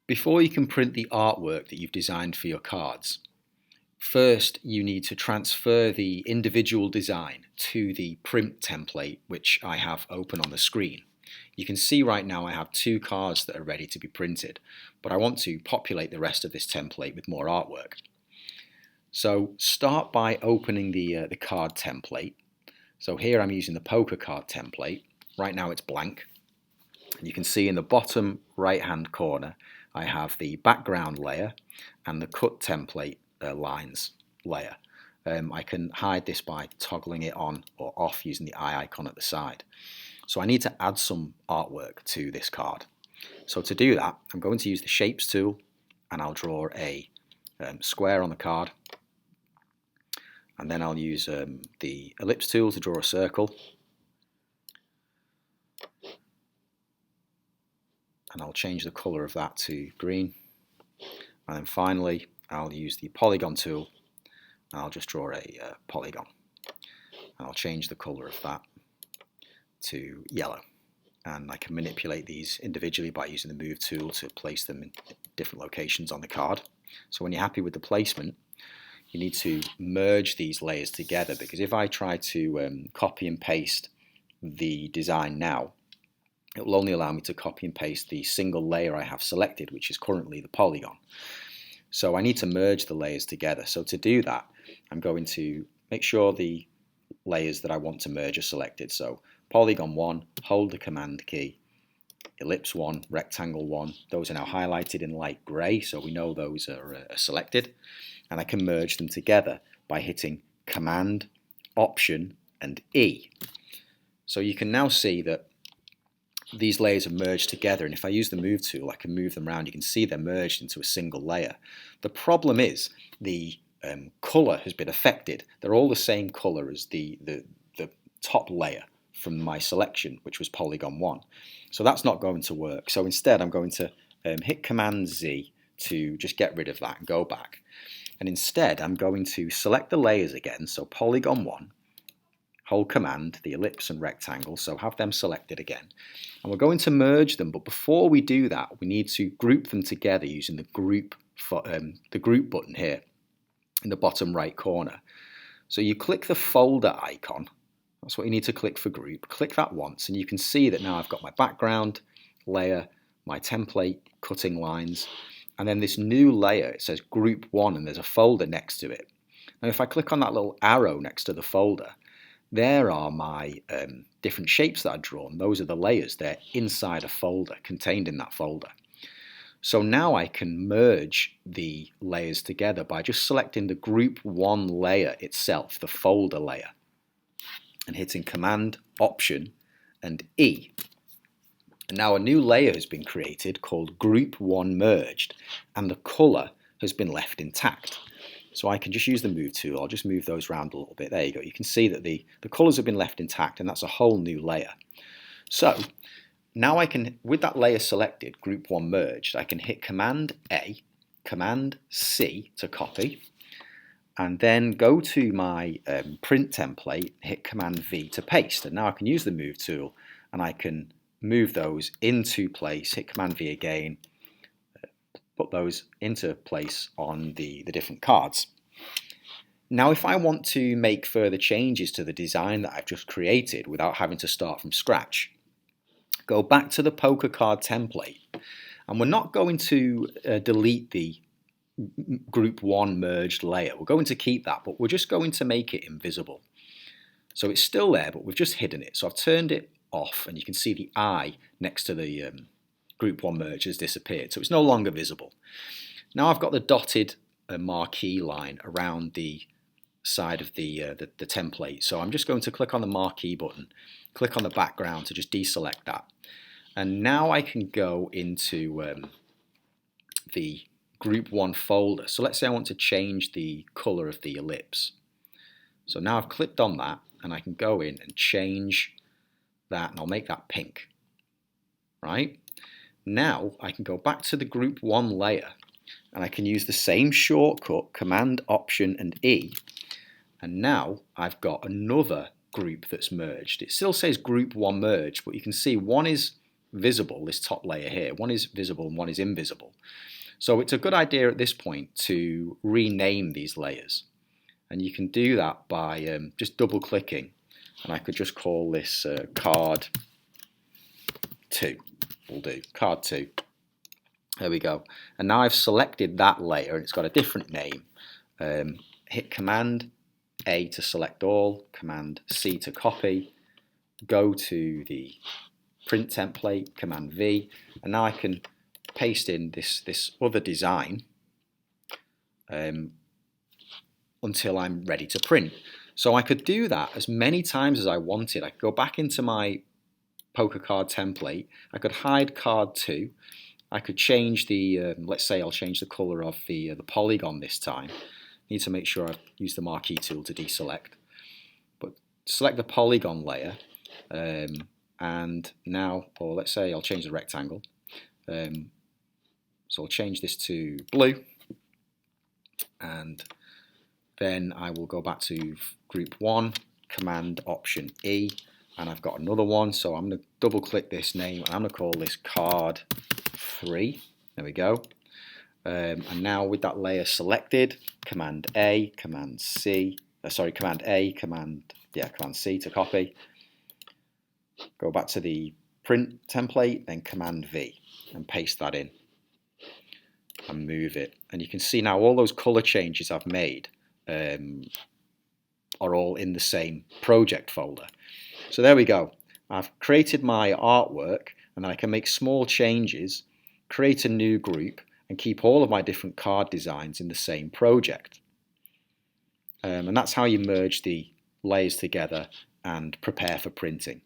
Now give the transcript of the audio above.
Before you can print the artwork that you've designed for your cards, first you need to transfer the individual design to the print template which I have open on the screen. You can see right now I have 2 cards that are ready to be printed, but I want to populate the rest of this template with more artwork. So start by opening the card template. So here I'm using the poker card template. Right now it's blank. And you can see in the bottom right hand corner I have the background layer and the cut template lines layer. I can hide this by toggling it on or off using the eye icon at the side. So I need to add some artwork to this card. So to do that, I'm going to use the Shapes tool, and I'll draw a square on the card. And then I'll use the Ellipse tool to draw a circle. And I'll change the colour of that to green. And then finally, I'll use the Polygon tool, and I'll just draw a polygon. And I'll change the colour of that to yellow. And I can manipulate these individually by using the Move tool to place them in different locations on the card. So when you're happy with the placement, you need to merge these layers together, because if I try to copy and paste the design now, it will only allow me to copy and paste the single layer I have selected, which is currently the polygon. So I need to merge the layers together. So to do that, I'm going to make sure the layers that I want to merge are selected. So Polygon 1, hold the Command key, Ellipse 1, Rectangle 1, those are now highlighted in light grey, so we know those are selected. And I can merge them together by hitting Command, Option and E. So you can now see that these layers have merged together, and if I use the Move tool I can move them around. You can see they're merged into a single layer. The problem is the colour has been affected. They're all the same colour as the top layer from my selection, which was Polygon 1. So that's not going to work. So instead I'm going to hit Command Z to just get rid of that and go back. And instead I'm going to select the layers again, so Polygon 1, hold Command, the ellipse and rectangle, so have them selected again. And we're going to merge them, but before we do that, we need to group them together using the group button here in the bottom right corner. So you click the folder icon, that's what you need to click for group. Click that once and you can see that now I've got my background layer, my template, cutting lines, and then this new layer, it says group 1 and there's a folder next to it. Now if I click on that little arrow next to the folder, there are my different shapes that I've drawn. Those are the layers. They're inside a folder, contained in that folder. So now I can merge the layers together by just selecting the group 1 layer itself, the folder layer, and hitting Command, Option and E. And now a new layer has been created called Group 1 Merged, and the colour has been left intact. So I can just use the Move tool. I'll just move those around a little bit. There you go. You can see that the colours have been left intact, and that's a whole new layer. So now I can, with that layer selected, Group 1 merged, I can hit Command A, Command C to copy, and then go to my print template, hit Command V to paste. And now I can use the Move tool, and I can move those into place, hit Command V again, put those into place on the different cards. Now if I want to make further changes to the design that I've just created without having to start from scratch, go back to the poker card template, and we're not going to delete the Group 1 merged layer. We're going to keep that, but we're just going to make it invisible. So it's still there, but we've just hidden it. So I've turned it off, and you can see the eye next to the Group 1 merge has disappeared, so it's no longer visible. Now I've got the dotted marquee line around the side of the template, so I'm just going to click on the marquee button, click on the background to just deselect that, and now I can go into the Group 1 folder. So let's say I want to change the colour of the ellipse. So now I've clicked on that, and I can go in and change that, and I'll make that pink. Right? Now I can go back to the Group 1 layer, and I can use the same shortcut, Command, Option and E, and now I've got another group that's merged. It still says Group 1 merged, but you can see one is visible, this top layer here. One is visible and one is invisible. So it's a good idea at this point to rename these layers. And you can do that by just double clicking. And I could just call this card 2. Will do, card 2. There we go. And now I've selected that layer and it's got a different name. Hit Command A to select all, Command C to copy, go to the print template, Command V, and now I can paste in this other design until I'm ready to print. So I could do that as many times as I wanted. I could go back into my poker card template, I could hide card 2, I could change the, let's say I'll change the colour of the polygon this time. Need to make sure I use the marquee tool to deselect. But select the polygon layer, and now, or let's say I'll change the rectangle. So I'll change this to blue, and then I will go back to group 1, Command Option E, and I've got another one, so I'm going to double click this name and I'm going to call this card 3. There we go. And now with that layer selected, Command A, Command C, Command A, Command C to copy. Go back to the print template, then Command V and paste that in and move it. And you can see now all those color changes I've made are all in the same project folder. So there we go. I've created my artwork and then I can make small changes, create a new group, and keep all of my different card designs in the same project. And that's how you merge the layers together and prepare for printing.